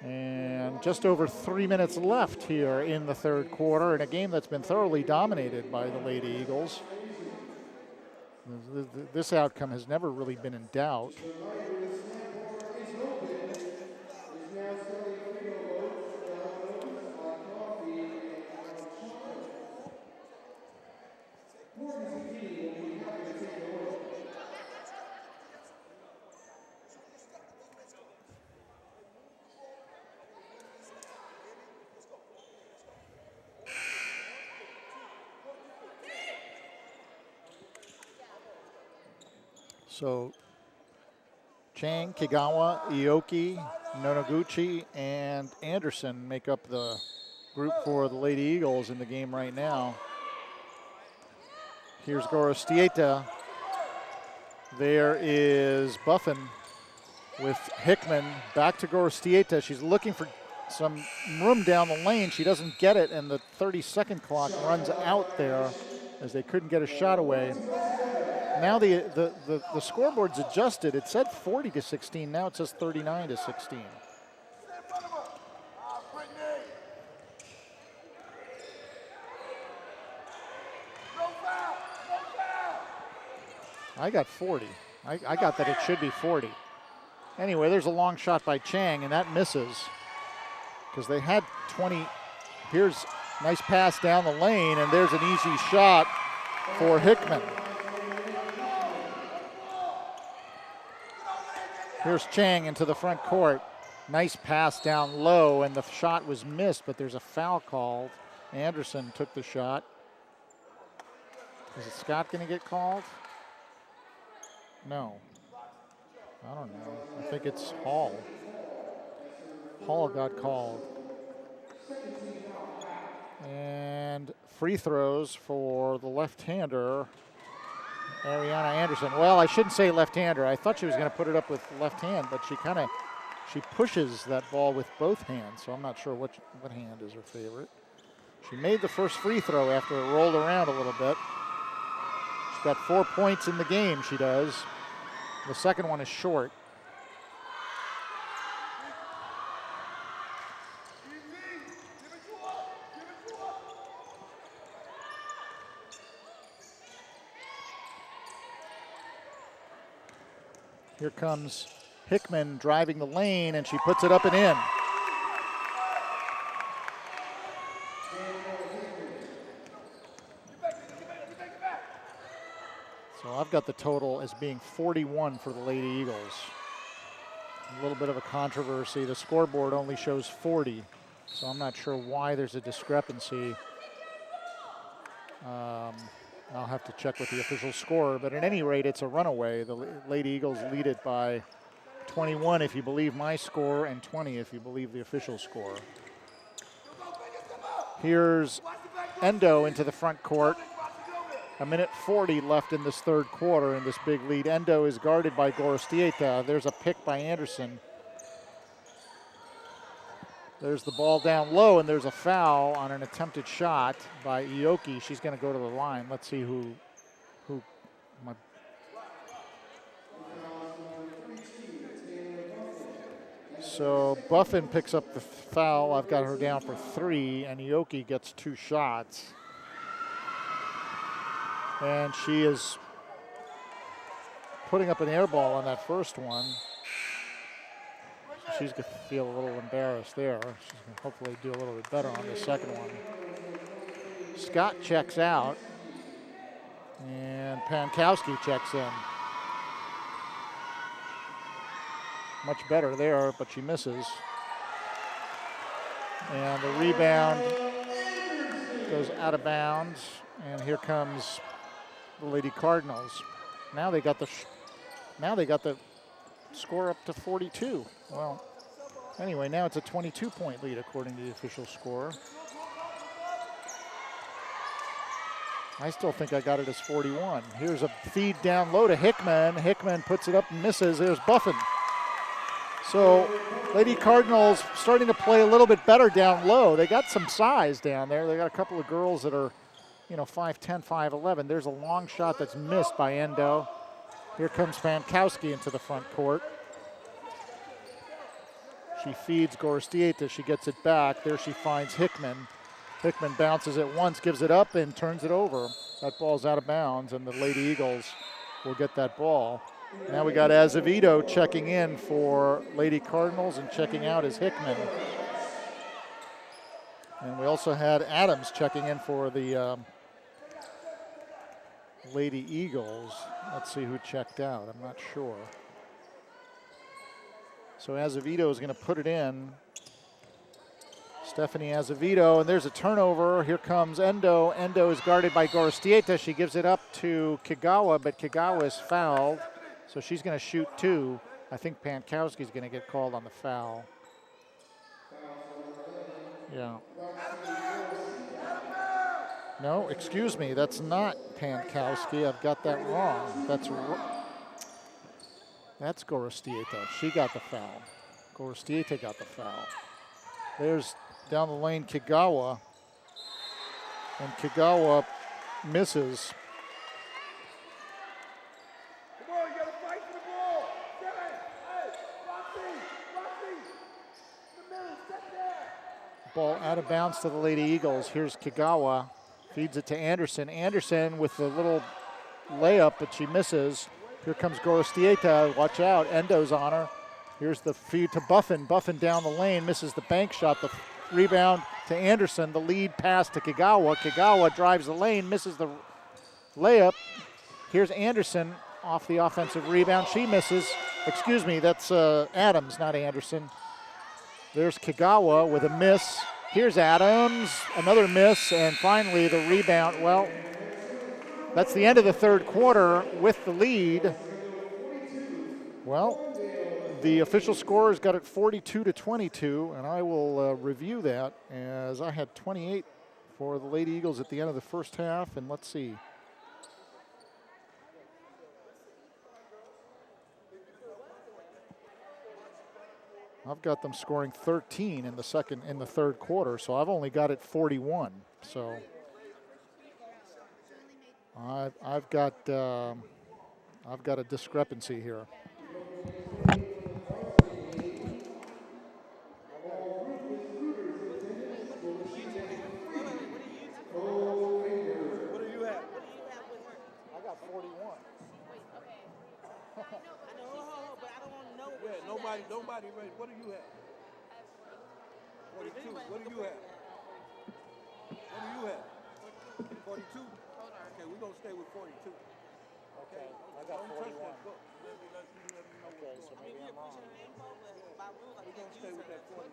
S1: And just over 3 minutes left here in the third quarter in a game that's been thoroughly dominated by the Lady Eagles. This outcome has never really been in doubt. So Chang, Kigawa, Ioki, Nonoguchi, and Anderson make up the group for the Lady Eagles in the game right now. Here's Gorostieta. There is Buffin with Hickman. Back to Gorostieta. She's looking for some room down the lane. She doesn't get it, and the 30-second clock runs out there as they couldn't get a shot away. Now the scoreboard's adjusted. It said 40-16. Now it says 39-16. I got 40. I got that it should be 40. Anyway, there's a long shot by Chang, and that misses because they had 20. Here's a nice pass down the lane, and there's an easy shot for Hickman. Here's Chang into the front court. Nice pass down low, and the shot was missed, but there's a foul called. Anderson took the shot. Is it Scott going to get called? No. I don't know. I think it's Hall. Hall got called. And free throws for the left-hander, Ariana Anderson. Well, I shouldn't say left-hander. I thought she was going to put it up with left hand, but she pushes that ball with both hands, so I'm not sure what hand is her favorite. She made the first free throw after it rolled around a little bit. She's got 4 points in the game, she does. The second one is short. Here comes Hickman driving the lane, and she puts it up and in. So I've got the total as being 41 for the Lady Eagles. A little bit of a controversy. The scoreboard only shows 40, so I'm not sure why there's a discrepancy. I'll have to check with the official score, but at any rate, it's a runaway. The Lady Eagles lead it by 21 if you believe my score, and 20 if you believe the official score. Here's Endo into the front court. 1:40 left in this third quarter in this big lead. Endo is guarded by Gorostieta. There's a pick by Anderson. There's the ball down low, and there's a foul on an attempted shot by Ioki. She's going to go to the line. Let's see who. So Buffin picks up the foul. I've got her down for 3, and Ioki gets 2 shots. And she is putting up an air ball on that first one. She's going to feel a little embarrassed there. She's going to hopefully do a little bit better on the second one. Scott checks out, and Pankowski checks in. Much better there, but she misses. And the rebound goes out of bounds, and here comes the Lady Cardinals. Now they got the score up to 42. Well, anyway, now it's a 22-point lead according to the official score. I still think I got it as 41. Here's a feed down low to Hickman. Hickman puts it up and misses. There's Buffin. So Lady Cardinals starting to play a little bit better down low. They got some size down there. They got a couple of girls that are, 5'10", 5'11". There's a long shot that's missed by Endo. Here comes Pankowski into the front court. She feeds Gorostieta. She gets it back. There she finds Hickman. Hickman bounces it once, gives it up, and turns it over. That ball's out of bounds, and the Lady Eagles will get that ball. Now we got Azevedo checking in for Lady Cardinals, and checking out is Hickman. And we also had Adams checking in for the Lady Eagles. Let's see who checked out. I'm not sure. So Azevedo is going to put it in. Stephanie Azevedo, and there's a turnover. Here comes Endo. Endo is guarded by Gorostieta. She gives it up to Kigawa, but Kigawa is fouled. So she's going to shoot 2. I think Pankowski's going to get called on the foul. Yeah. No, excuse me, that's not Pankowski. I've got that wrong. That's Gorostieta. She got the foul. Gorostieta got the foul. There's down the lane Kigawa, and Kigawa misses. Ball out of bounds to the Lady Eagles. Here's Kigawa, feeds it to Anderson. Anderson with the little layup, but she misses. Here comes Gorostieta. Watch out, Endo's on her. Here's the feed to Buffin. Buffin down the lane, misses the bank shot. The rebound to Anderson. The lead pass to Kigawa. Kigawa drives the lane, misses the layup. Here's Anderson off the offensive rebound. She misses. Excuse me, that's Adams, not Anderson. There's Kigawa with a miss. Here's Adams, another miss, and finally the rebound. Well, that's the end of the third quarter with the lead. Well, the official score has got it 42-22, and I will review that as I had 28 for the Lady Eagles at the end of the first half, and let's see. I've got them scoring 13 in the third quarter, so I've only got it 41. So I've got a discrepancy here.
S4: Nobody ready. What do you have? 42. What do you have? What do you have? 42? Okay, we're going to stay with 42. Okay, I got 41. Okay, so maybe I'm wrong. We're going to stay with that 40.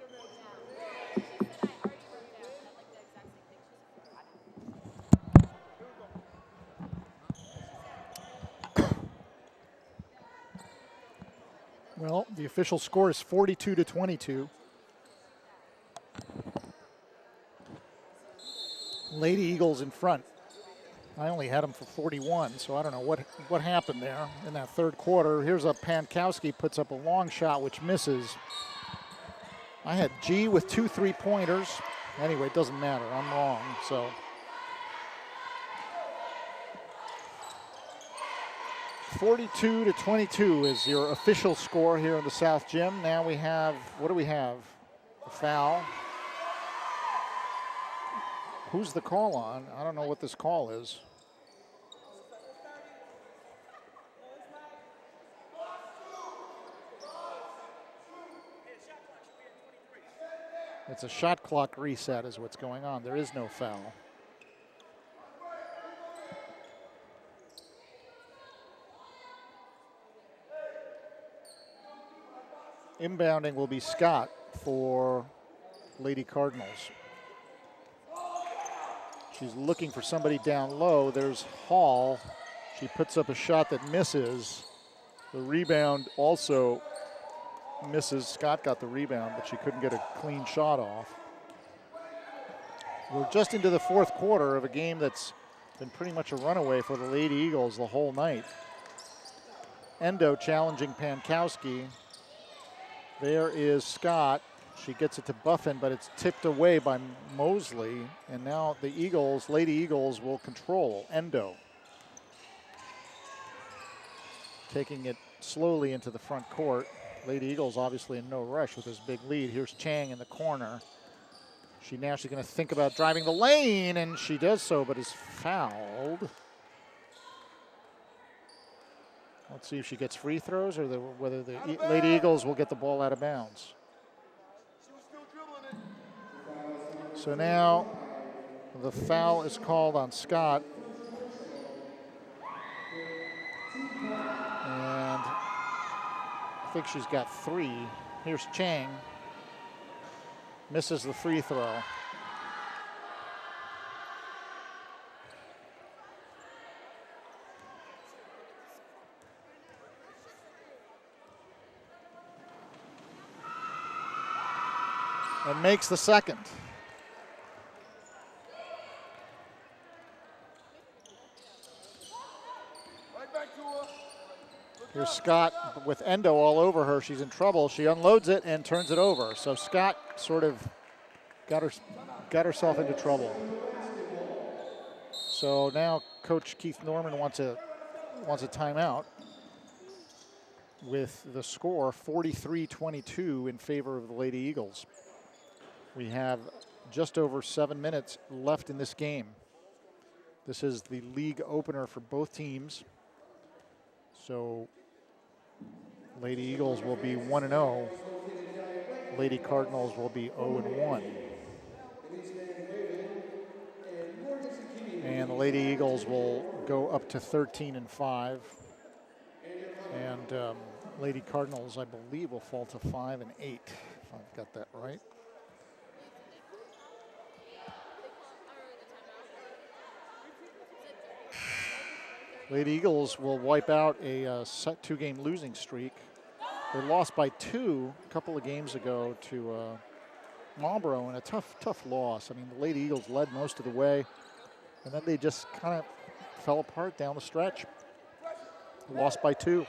S1: Well, the official score is 42-22. Lady Eagles in front. I only had them for 41, so I don't know what happened there in that third quarter. Here's a Pankowski, puts up a long shot, which misses. I had G with 2 3-pointers. Anyway, it doesn't matter. I'm wrong, so. (42-22) is your official score here in the South Gym. Now we have, what do we have? A foul. Who's the call on? I don't know what this call is. It's a shot clock reset is what's going on. There is no foul. Inbounding will be Scott for Lady Cardinals. She's looking for somebody down low. There's Hall. She puts up a shot that misses. The rebound also misses. Scott got the rebound, but she couldn't get a clean shot off. We're just into the fourth quarter of a game that's been pretty much a runaway for the Lady Eagles the whole night. Endo challenging Pankowski. There is Scott. She gets it to Buffin, but it's tipped away by Mosley. And now the Eagles, Lady Eagles, will control. Endo taking it slowly into the front court. Lady Eagles obviously in no rush with this big lead. Here's Chang in the corner. She's going to think about driving the lane, and she does so, but is fouled. Let's see if she gets free throws or whether the Lady Eagles will get the ball out of bounds. So now the foul is called on Scott. And I think she's got 3. Here's Chang. Misses the free throw. And makes the second. Here's Scott with Endo all over her. She's in trouble. She unloads it and turns it over. So Scott sort of got herself into trouble. So now Coach Keith Norman wants a timeout with the score 43-22 in favor of the Lady Eagles. We have just over 7 minutes left in this game. This is the league opener for both teams. So Lady Eagles will be 1-0. Lady Cardinals will be 0-1. And the Lady Eagles will go up to 13-5. And Lady Cardinals, I believe, will fall to 5-8, if I've got that right. Lady Eagles will wipe out a 2-game losing streak. They lost by 2 a couple of games ago to Marlboro in a tough loss. I mean, the Lady Eagles led most of the way, and then they just kind of fell apart down the stretch. Lost by 2.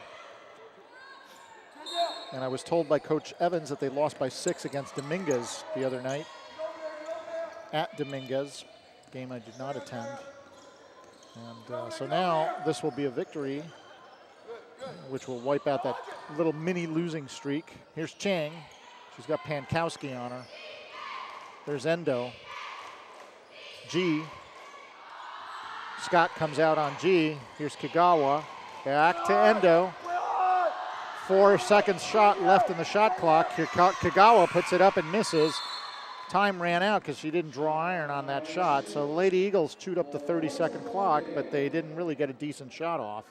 S1: And I was told by Coach Evans that they lost by 6 against Dominguez the other night. At Dominguez, game I did not attend. And so now this will be a victory, which will wipe out that little mini losing streak. Here's Chang. She's got Pankowski on her. There's Endo. G. Scott comes out on G. Here's Kagawa. Back to Endo. 4 seconds shot left in the shot clock. Kagawa puts it up and misses. Time ran out because she didn't draw iron on that shot. So the Lady Eagles chewed up the 30-second clock, but they didn't really get a decent shot off.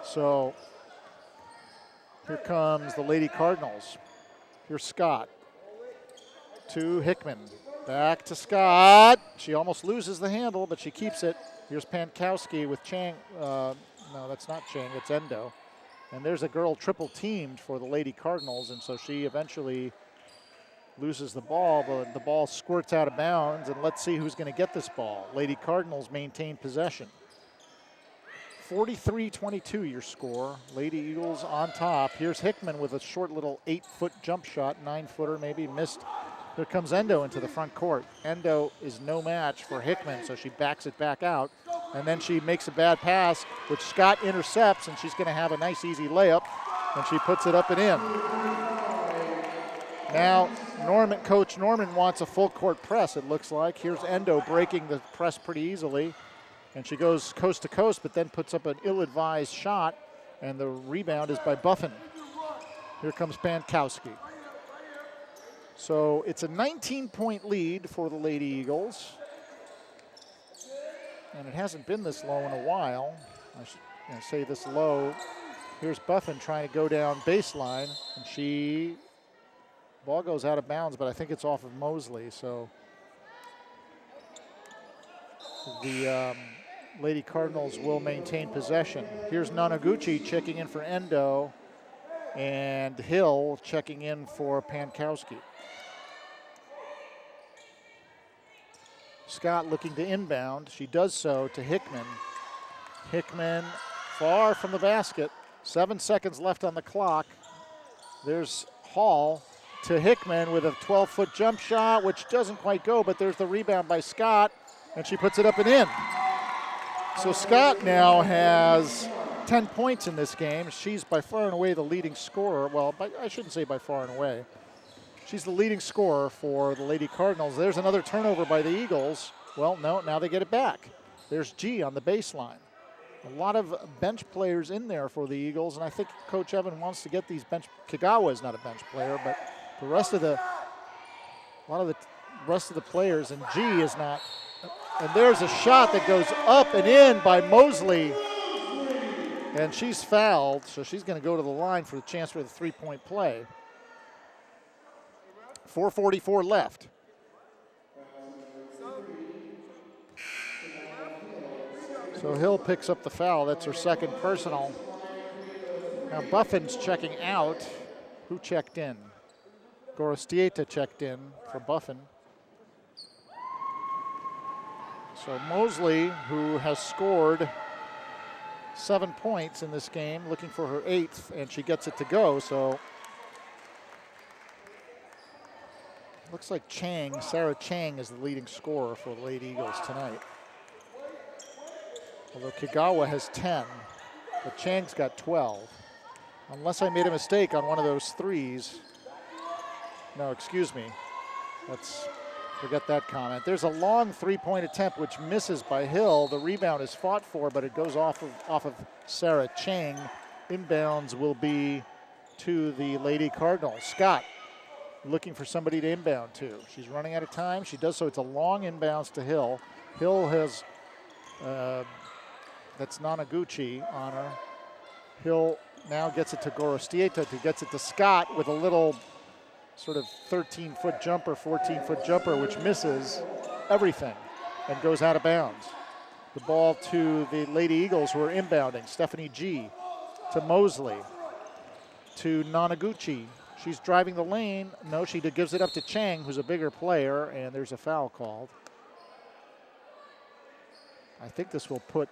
S1: So here comes the Lady Cardinals. Here's Scott. To Hickman. Back to Scott. She almost loses the handle, but she keeps it. Here's Pankowski with Chang. No, that's not Chang. It's Endo. And there's a girl triple teamed for the Lady Cardinals, and so she eventually loses the ball, but the ball squirts out of bounds, and let's see who's going to get this ball. Lady Cardinals maintain possession. 43-22 your score. Lady Eagles on top. Here's Hickman with a short little 8-foot jump shot, 9-footer maybe, missed. Here comes Endo into the front court. Endo is no match for Hickman, so she backs it back out. And then she makes a bad pass, which Scott intercepts, and she's going to have a nice easy layup, and she puts it up and in. Now, Coach Norman wants a full court press, it looks like. Here's Endo breaking the press pretty easily. And she goes coast to coast, but then puts up an ill-advised shot, and the rebound is by Buffin. Here comes Pankowski. So it's a 19-point lead for the Lady Eagles. And it hasn't been this low in a while. I should say this low. Here's Buffin trying to go down baseline, and ball goes out of bounds, but I think it's off of Mosley, so the Lady Cardinals will maintain possession. Here's Nanaguchi checking in for Endo, and Hill checking in for Pankowski. Scott looking to inbound. She does so to Hickman. Hickman far from the basket. 7 seconds left on the clock. There's Hall to Hickman with a 12-foot jump shot, which doesn't quite go, but there's the rebound by Scott, and she puts it up and in. So Scott now has 10 points in this game. She's by far and away the leading scorer. Well, I shouldn't say by far and away. She's the leading scorer for the Lady Cardinals. There's another turnover by the Eagles. Well, no, now they get it back. There's G on the baseline. A lot of bench players in there for the Eagles, and I think Coach Evan wants to get these bench. Kagawa is not a bench player, but the rest of the players, and G is not. And there's a shot that goes up and in by Mosley. And she's fouled, so she's going to go to the line for the chance for the three-point play. 4:44 left. So Hill picks up the foul. That's her second personal. Now Buffin's checking out. Who checked in? Gorostieta checked in for Buffin. So Mosley, who has scored 7 points in this game, looking for her 8th, and she gets it to go. So looks like Sarah Chang is the leading scorer for the Lady Eagles tonight. Although Kagawa has 10, but Chang's got 12. Unless I made a mistake on one of those threes. No, excuse me. Let's forget that comment. There's a long three-point attempt which misses by Hill. The rebound is fought for, but it goes off of Sarah Chang. Inbounds will be to the Lady Cardinals. Scott looking for somebody to inbound to. She's running out of time. She does so. It's a long inbounds to Hill. Hill has, that's Nanaguchi on her. Hill now gets it to Gorostieta, who gets it to Scott with a little sort of 13-foot jumper, 14-foot jumper, which misses everything and goes out of bounds. The ball to the Lady Eagles, who are inbounding. Stephanie G to Mosley, to Nanaguchi. She's driving the lane. No, she gives it up to Chang, who's a bigger player, and there's a foul called. I think this will put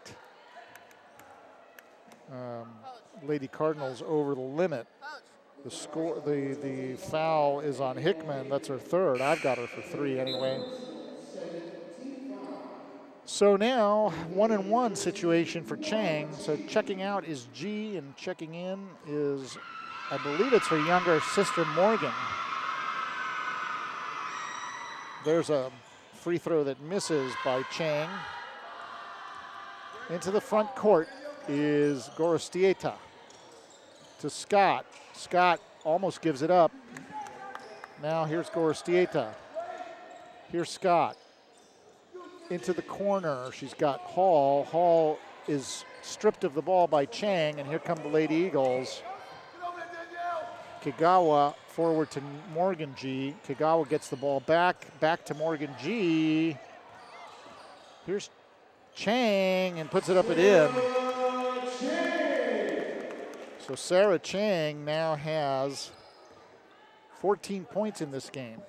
S1: Lady Cardinals over the limit. The foul is on Hickman. That's her third. I've got her for 3 anyway. So now 1-1 situation for Chang. So checking out is G, and checking in is, I believe it's her younger sister Morgan. There's a free throw that misses by Chang. Into the front court is Gorostieta to Scott. Scott almost gives it up. Now here's Gorostieta. Here's Scott. Into the corner, she's got Hall. Hall is stripped of the ball by Chang, and here come the Lady Eagles. Kagawa forward to Morgan G. Kagawa gets the ball back to Morgan G. Here's Chang and puts it up and in. So Sarah Chang now has 14 points in this game.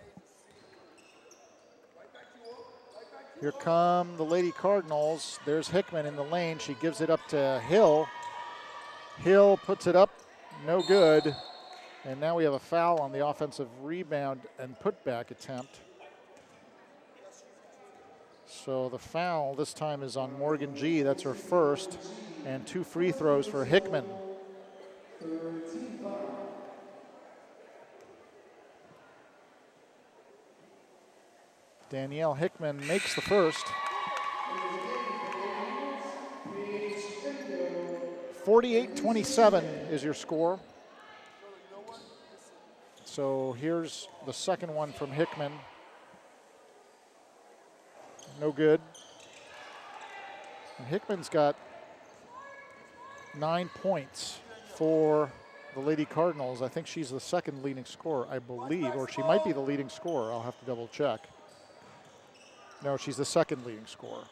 S1: Here come the Lady Cardinals. There's Hickman in the lane. She gives it up to Hill. Hill puts it up, no good. And now we have a foul on the offensive rebound and putback attempt. So the foul this time is on Morgan G. That's her first. And 2 free throws for Hickman. Danielle Hickman makes the first. 48-27 is your score. So here's the second one from Hickman. No good. And Hickman's got 9 points for the Lady Cardinals. I think she's the second leading scorer, I believe, or she might be the leading scorer. I'll have to double check. No, she's the second leading scorer.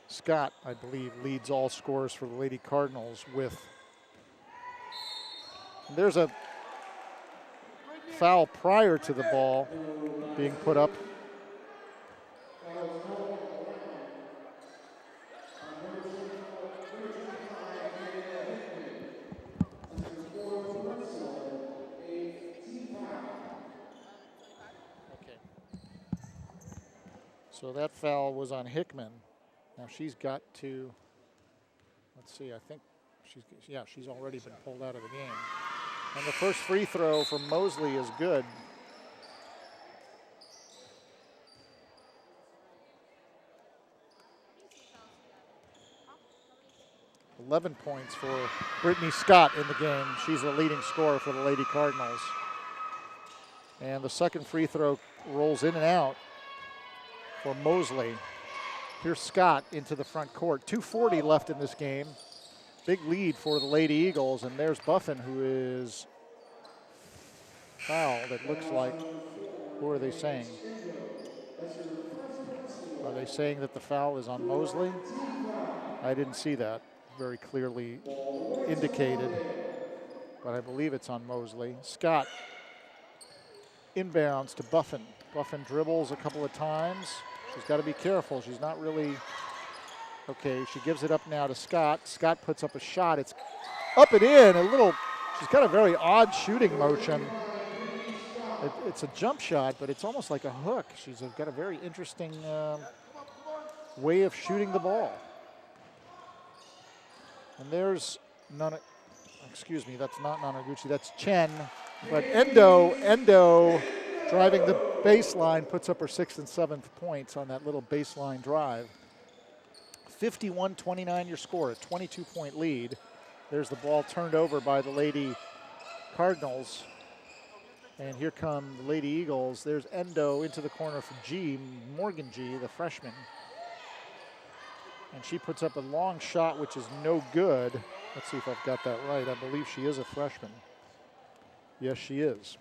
S1: Scott, I believe, leads all scorers for the Lady Cardinals with. There's a foul prior to the ball being put up. So that foul was on Hickman. Now she's got to, let's see, I think she's already been pulled out of the game. And the first free throw from Mosley is good. $11 points for Brittany Scott in the game. She's the leading scorer for the Lady Cardinals. And the second free throw rolls in and out for Mosley. Here's Scott into the front court. 2:40 left in this game. Big lead for the Lady Eagles, and there's Buffin, who is fouled, it looks like. Who are they saying? Are they saying that the foul is on Mosley? I didn't see that very clearly indicated, but I believe it's on Mosley. Scott inbounds to Buffin. Buffin dribbles a couple of times. She's got to be careful. She's not really, okay, she gives it up now to Scott. Scott puts up a shot. It's up and in, she's got a very odd shooting motion. It's a jump shot, but it's almost like a hook. She's got a very interesting way of shooting the ball. And there's that's not Nanaguchi, that's Chen. But Endo driving the baseline, puts up her 6th and 7th points on that little baseline drive. 51-29 your score, a 22-point lead. There's the ball turned over by the Lady Cardinals. And here come the Lady Eagles. There's Endo into the corner for Morgan G, the freshman. And she puts up a long shot, which is no good. Let's see if I've got that right. I believe she is a freshman. Yes, she is.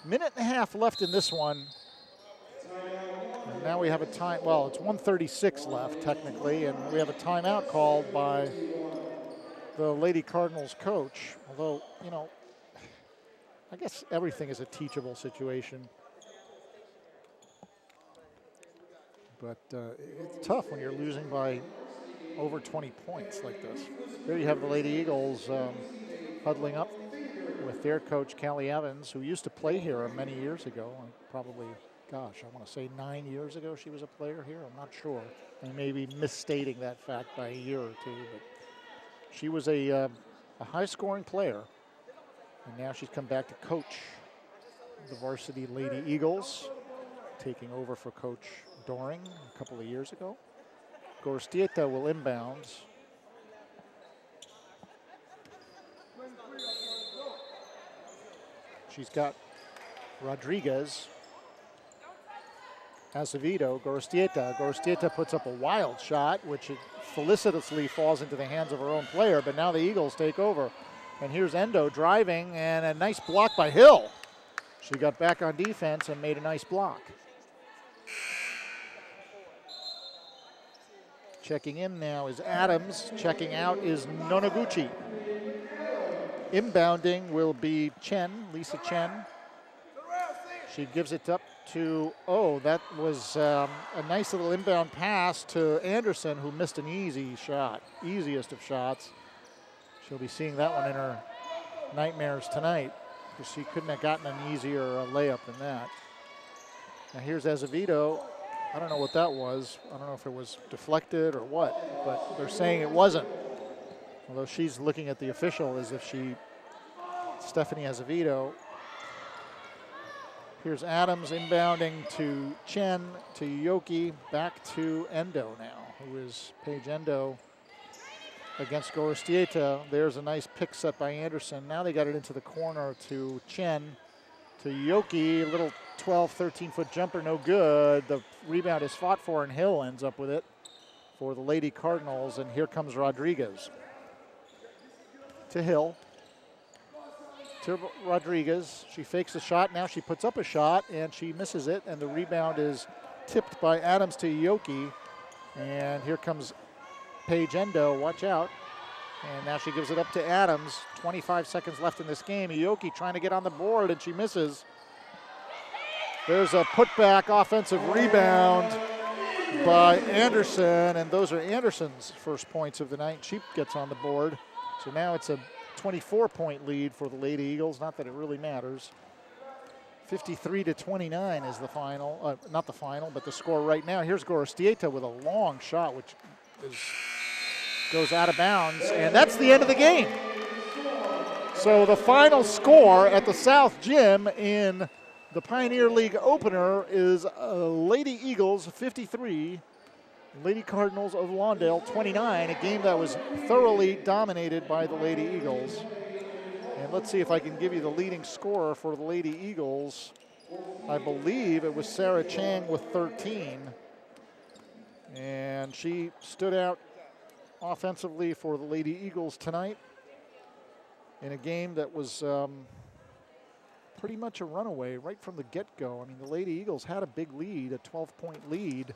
S1: Minute and a half left in this one. And now we have a time, well, it's 1:36 left technically, and we have a timeout called by the Lady Cardinals coach. Although, I guess everything is a teachable situation. But it's tough when you're losing by over 20 points like this. There you have the Lady Eagles huddling up with their coach, Callie Evans, who used to play here many years ago. Probably, gosh, I want to say 9 years ago she was a player here. I'm not sure. I may be misstating that fact by a year or two. But she was a high-scoring player. And now she's come back to coach the varsity Lady Eagles, taking over for Coach Doring a couple of years ago. Gorostieta will inbound. She's got Rodriguez, Acevedo, Gorostieta. Gorostieta puts up a wild shot, which felicitously falls into the hands of her own player, but now the Eagles take over. And here's Endo driving, and a nice block by Hill. She got back on defense and made a nice block. Checking in now is Adams. Checking out is Nonoguchi. Inbounding will be Lisa Chen. She gives it up to, that was a nice little inbound pass to Anderson, who missed an easy shot, easiest of shots. She'll be seeing that one in her nightmares tonight, because she couldn't have gotten an easier layup than that. Now here's Azevedo. I don't know what that was. I don't know if it was deflected or what, but they're saying it wasn't. Although she's looking at the official as if Stephanie Azevedo. Here's Adams inbounding to Chen, to Yoki, back to Endo now, who is Paige Endo against Gorostieta. There's a nice pick set by Anderson. Now they got it into the corner to Chen, to Yoki, a little 12, 13-foot jumper, no good. The rebound is fought for, and Hill ends up with it for the Lady Cardinals, and here comes Rodriguez. To Hill. To Rodriguez. She fakes the shot. Now she puts up a shot, and she misses it, and the rebound is tipped by Adams to Yoki. And here comes Paige Endo. Watch out. And now she gives it up to Adams. 25 seconds left in this game. Yoki trying to get on the board, and she misses. There's a putback offensive rebound by Anderson, and those are Anderson's first points of the night. She gets on the board. So now it's a 24-point lead for the Lady Eagles. Not that it really matters. 53-29 is the final. Not the final, but the score right now. Here's Gorostieta with a long shot, which goes out of bounds, and that's the end of the game. So the final score at the South Gym in the Pioneer League opener is Lady Eagles 53, Lady Cardinals of Lawndale 29, a game that was thoroughly dominated by the Lady Eagles. And let's see if I can give you the leading scorer for the Lady Eagles. I believe it was Sarah Chang with 13. And she stood out offensively for the Lady Eagles tonight in a game that was pretty much a runaway right from the get-go. I mean, the Lady Eagles had a big lead, a 12-point lead.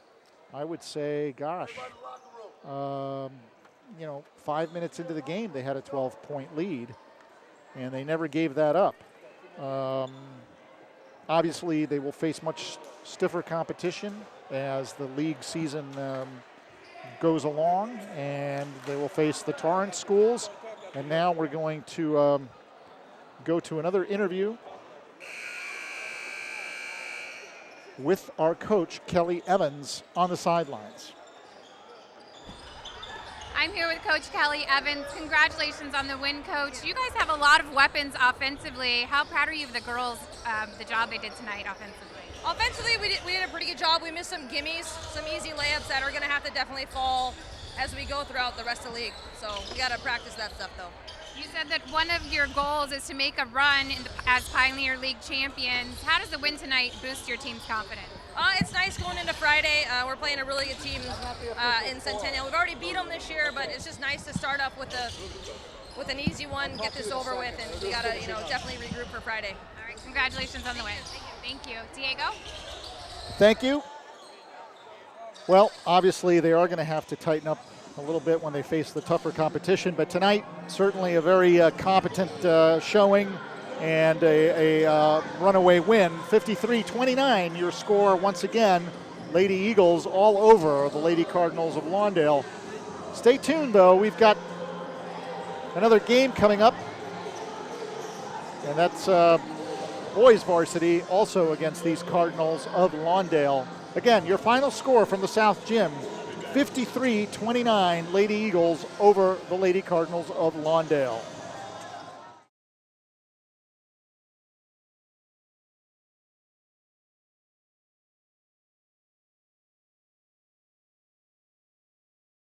S1: I would say, 5 minutes into the game, they had a 12-point lead, and they never gave that up. Obviously, they will face much stiffer competition as the league season goes along, and they will face the Torrance schools. And now we're going to go to another interview with our coach, Kelly Evans, on the sidelines.
S2: I'm here with Coach Kelly Evans. Congratulations on the win, Coach. You guys have a lot of weapons offensively. How proud are you of the girls, the job they did tonight offensively?
S3: Offensively, we did a pretty good job. We missed some gimmies, some easy layups that are going to have to definitely fall as we go throughout the rest of the league. So we got to practice that stuff, though.
S2: You said that one of your goals is to make a run as Pioneer League champions. How does the win tonight boost your team's confidence?
S3: It's nice going into Friday. We're playing a really good team in Centennial. We've already beat them this year, but it's just nice to start up with an easy one, get this over with, and we got to definitely regroup for Friday.
S2: All right, congratulations on the win. Thank you. Diego?
S1: Thank you. Well, obviously they are going to have to tighten up a little bit when they face the tougher competition, but tonight certainly a very competent showing and a runaway win. 53-29 your score once again. Lady Eagles all over the Lady Cardinals of Lawndale. Stay tuned though, we've got another game coming up, and that's boys varsity also against these Cardinals of Lawndale. Again, your final score from the South Gym, 53-29 Lady Eagles over the Lady Cardinals of Lawndale.